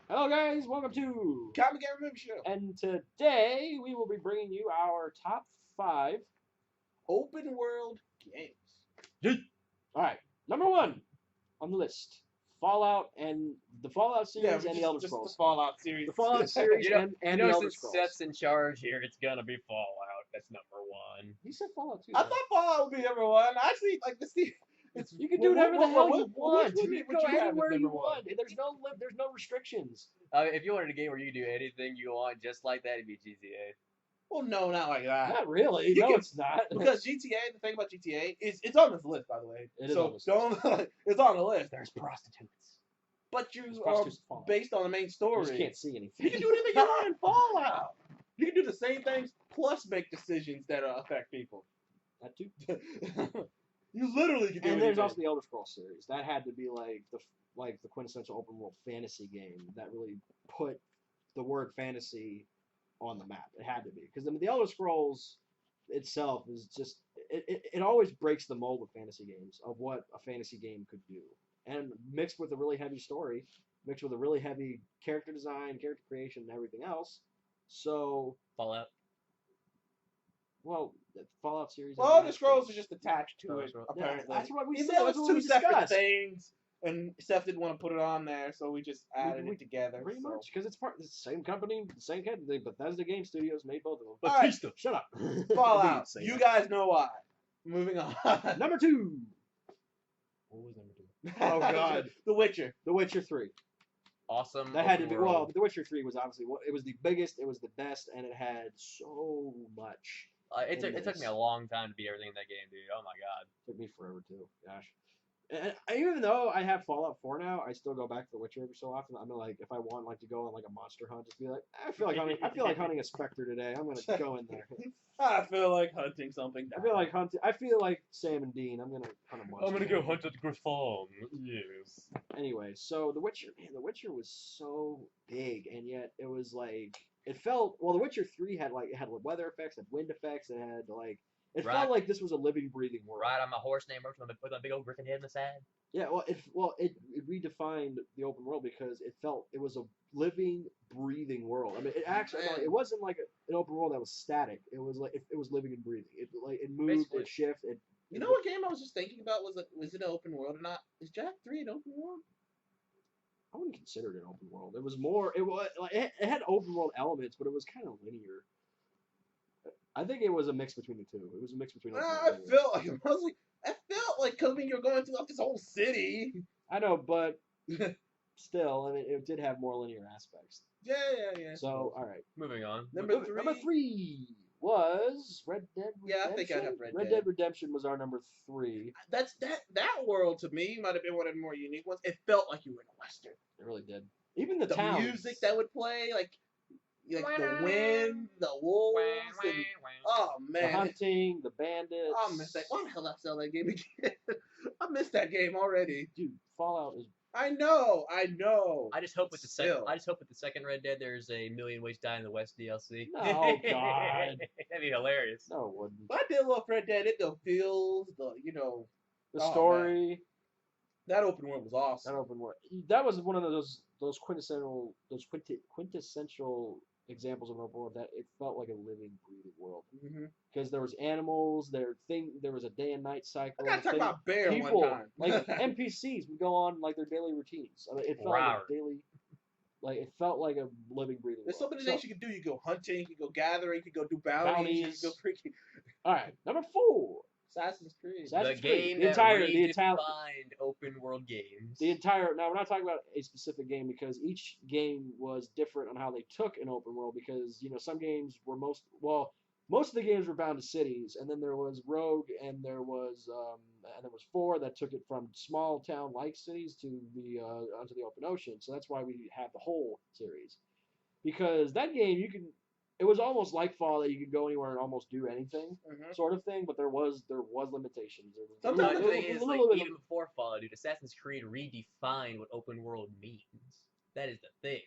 Hello, guys. Welcome to. Comic Game Review Show. And today we will be bringing you our top five. Open world games. All right, number one on the list: Fallout and the Fallout Yeah, series and the just, Elder just the Scrolls. Fallout series. The Fallout series You know, and the Elder since Scrolls. Seth's in charge here, it's gonna be Fallout. That's number one. He said Fallout too. I though. thought Fallout would be number one. Actually, like the Steve. It's You can do whatever the hell you want. Which You would go you have as anywhere you number one? want. There's no restrictions. If you wanted a game where you can do anything you want just like that, it'd be GTA. Well, no, not like that. Not really. You No, can- it's not. Because GTA, the thing about GTA is it's on this list, by the way. It is so on this don't. It's on the list. There's prostitutes. But you There's are prostitutes in Fallout. based on the main You story. just can't see anything. You can do anything you want in Fallout. You can do the same things plus make decisions that affect people. That too. You literally can do And there's anything. also the Elder Scrolls series. That had to be like the quintessential open world fantasy game that really put the word fantasy on the map. It had to be because the Elder Scrolls itself is just it always breaks the mold of fantasy games of what a fantasy game could do, and mixed with a really heavy story, mixed with a really heavy character design, character creation, and everything else. So, Fallout. well, the Fallout series. Well, the scrolls are just attached to Oh, it, scroll. apparently. That's what we Even said. though That's it's what we two separate discussed. things, and Seth didn't want to put it on there, so we just added we- it together. Pretty so. much, because it's part of the same company, the same kind. Bethesda Game Studios made both of them. All right. Batista, shut up. Fallout. Say You that. guys know why. Moving on. Number two. What was number two? Oh God, The Witcher. The Witcher 3. Awesome. That had to open be. world. Well, The Witcher 3 was obviously it was the biggest, it was the best, and it had so much. It took Yes. me a long time to beat everything in that game, dude. Oh my god. Took me forever too. Gosh. And even though I have Fallout 4 now, I still go back to The Witcher every so often. I'm like, if I want like to go on like a monster hunt, just be like, I feel like hunting a specter today. I'm gonna go in there. I feel like hunting something. I feel like hunting. I feel like Sam and Dean. I'm gonna hunt a monster. at Griffon. Yes. Anyway, so The Witcher, man, The Witcher was so big, and yet it was like it felt. Well, The Witcher 3 had like it had weather effects, had wind effects, it had like it Right. felt like this was a living, breathing world. Ride on my horse named Roach with a big old griffin head on the side. Yeah, it redefined the open world because it was a living, breathing world. I mean, it actually Man. it wasn't like an open world that was static. It was like it was living and breathing. It moved, Basically. it shifted. You know what game I was just thinking about? Was it an open world or not? Is Jack 3 an open world? I wouldn't consider it an open world. It was more. It was like it had open world elements, but it was kind of linear. I think it was a mix between the two. It was a mix between. Open I and linear. felt like I felt like coming. You're going through this whole city. I know, but still, I mean, it did have more linear aspects. Yeah. So, all right. Moving on. Number three. Number 3 was Red Dead Redemption. Yeah, I think I'd have Red Dead. Dead Redemption was our number 3. That world to me might have been one of the more unique ones. It felt like you were in a western. It really did. Even the The towns. music that would play, like the wind, the wolves, and oh the man, hunting, the bandits. I miss that. Why the hell did I sell that game again? I missed that game already. Dude, Fallout is. I know. I just hope with the second. Still. I just hope with the second Red Dead, there's a Million Ways to Die in the West DLC. No, God. That'd be hilarious. No, it wouldn't. But I did love Red Dead. It the feels, the The Oh, story, that open world was awesome. that open world. That was one of those quintessential examples of an open world that it felt like a living, breathing world. Mm-hmm. Because there was animals, there was a day and night cycle. I gotta talk thing- about Bear people, one time. like NPCs would go on like their daily routines. I mean, it felt like Rawr. a daily, like it felt like a living, breathing. There's so world. many things you could do. You could go hunting, you could go gathering, you could go do bounties, Bounties. you could go freaking All right, number 4. Assassin's Creed. Assassin's The Creed. game The that entire- redefined open world games. The entire. Now we're not talking about a specific game because each game was different on how they took an open world. Because some games were most of the games were bound to cities, and then there was Rogue, and there was 4 that took it from small town like cities to the onto the open ocean. So that's why we have the whole series. Because that game it was almost like Fallout. You could go anywhere and almost do anything, Mhm. sort of thing. But there was limitations. There was Sometimes No, the the little- thing is, little bit of- even before Fallout, dude, Assassin's Creed redefined what open world means. That is the thing.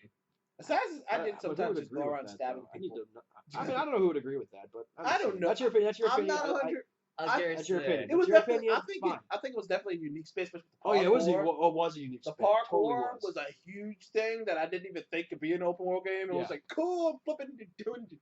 Assassin's, I But did who sometimes would just agree go with around that, stabbing though? I need people. to. I mean, I don't know who would agree with that, but I'm I just don't saying. know. That's your opinion. That's your I'm opinion. not I- 100. was I- curious That's your to- opinion. It was Your definitely. opinion, fine. I think it was definitely a unique space. But Oh yeah, it was a parkour- unique The space. Totally parkour was a huge thing that I didn't even think could be an open world game. It was Yeah. like cool, I'm flipping,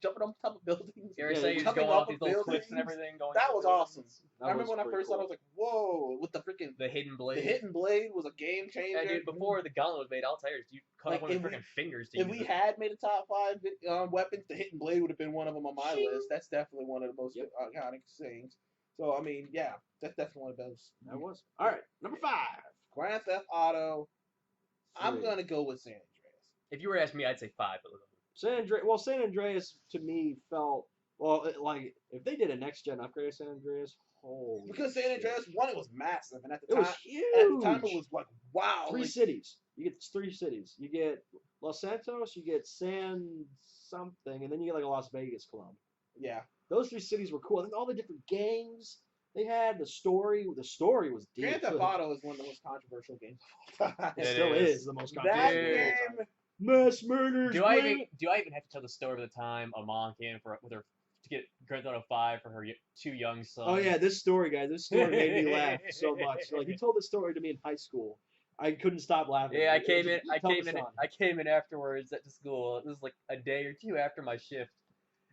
jumping on top of buildings. You ever Yeah, say you're just jumping going off off these of little cliffs and buildings. everything? Going That over was buildings? awesome. That I remember was when I pretty first saw it, I cool. was like, whoa, with the freaking The hidden blade. the hidden blade was a game changer. Yeah, dude, before the gauntlet was made, I'll tell you, you cut Like, off one of if the we- freaking fingers to If use we it. had made a top 5 weapons, the hidden blade would have been one of them on my Shing. list. That's definitely one of the most Yep. iconic things. So I mean, yeah, that's definitely one of those. That was all right. Number 5. Grand Theft Auto. I'm Three. gonna go with San Andreas. If you were to ask me, I'd say 5. But San Andreas. Well, San Andreas to me felt like if they did a next gen upgrade of San Andreas, holy Because San shit. Andreas, one, it was massive, and at the It time, was huge. at the time, it was like wow. 3 like, cities. You get 3 cities. You get Los Santos, you get San something, and then you get like a Las Vegas club. yeah, Those 3 cities were cool. And all the different gangs they had, the story was deep. Grand Theft Auto is one of the most controversial games of all time. It It still is. is the most That controversial Dude. game of all time. game, Mass murders. do I man. even have to tell the story of the time a mom came with her to get Grand Theft Auto 5 for her 2 young sons? Oh yeah, this story, guys. This story made me laugh so much. Like you told this story to me in high school. I couldn't stop laughing. Yeah, I It was came in. just- I tell came the in. song. I came in afterwards to school. It was like a day or 2 after my shift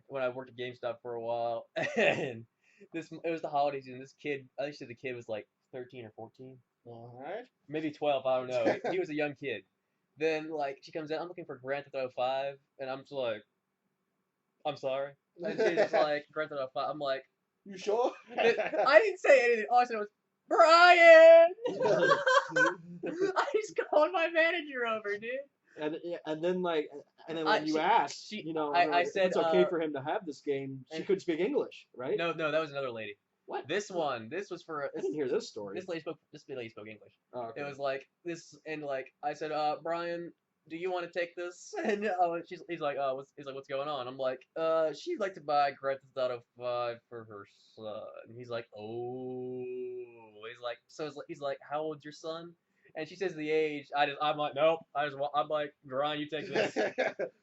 when I worked at GameStop for a while, and it was the holiday season. This kid, I think the kid was like 13 or 14, all right. maybe 12. I don't know. He was a young kid. Then like she comes in, I'm looking for Grand Theft Auto 5, and I'm just like, I'm sorry. And she's just like Grand Theft Auto 5. I'm like, You sure? I didn't say anything. All I said was Brian. I just called my manager over, dude. And then like and then I- when you she- asked, she- you know, I if said, it's okay for him to have this game. She and- could speak English, right? No, that was another lady. What? This was for I didn't hear this story. this lady spoke English. Oh, okay. It was like this, and like I said, Brian, do you want to take this? And he's like, what's going on? I'm like, she'd like to buy Grand Theft Auto 5 for her son. And he's like, oh, he's like, he's like, how old's your son? And she says the age. I'm like, nope. I'm like, Brian, you take this.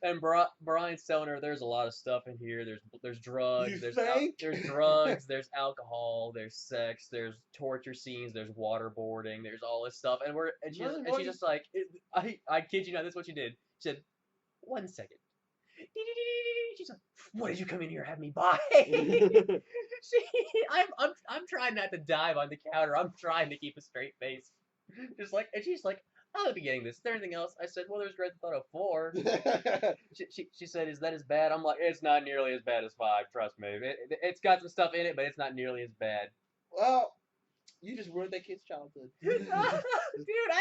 And Brian's telling her there's a lot of stuff in here. There's drugs. You There's think? there's drugs. There's alcohol. There's sex. There's torture scenes. There's waterboarding. There's all this stuff. And she's just like, I kid you not. This is what she did. She said, 1 second. She's like, what did you come in here and have me buy? I'm trying not to dive on the counter. I'm trying to keep a straight face. Just like, and she's like, I'll be getting this. Is there anything else? I said, well, there's Grand Theft Auto 4. She said, is that as bad? I'm like, it's not nearly as bad as 5. Trust me. It's got some stuff in it, but it's not nearly as bad. Well, you just ruined that kid's childhood. Dude, I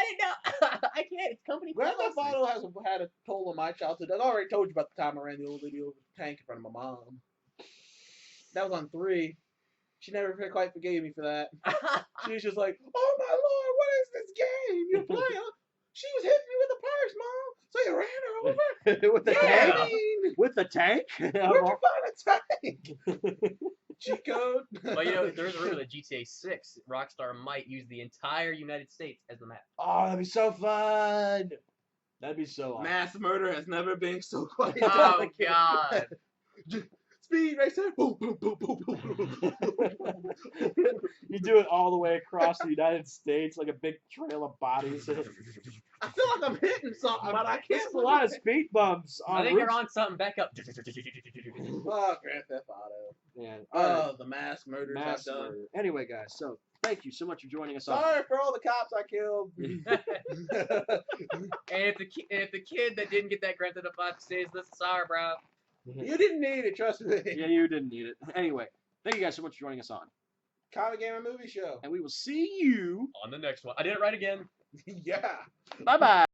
didn't know. I can't. It's company Grand Theft policy. Auto has had a toll on my childhood. I already told you about the time I ran the old lady over the tank in front of my mom. That was on 3. She never quite forgave me for that. She was just like, oh my lord, what is this game you're playing? She was hitting me with a purse, mom. So you ran her over? With the Yeah. tank? With the tank? Where'd you find a tank? Cheat code? Well, you know, there's a rumor that GTA 6, Rockstar might use the entire United States as the map. Oh, that'd be so fun. That'd be so awesome. Mass murder has never been so quiet. Oh, God. Speed racer. Boom, boom, boom, boom, boom, boom. You do it all the way across the United States like a big trail of bodies. I feel like I'm hitting something, but I can't. There's a lot of speed bumps on I think you're roofs. on something. Back up. Oh, Grand Theft Auto. Man, Oh, the mass murders mass I've done. murder. Anyway, guys, so thank you so much for joining us on. Sorry for all the cops I killed. And if the kid that didn't get that Grand Theft Auto 5 stays, listen, sorry, bro. You didn't need it, trust me. Yeah, you didn't need it. Anyway, thank you guys so much for joining us on. Comic Gamer Movie Show. And we will see you. On the next one. I did it right again. Yeah. Bye-bye.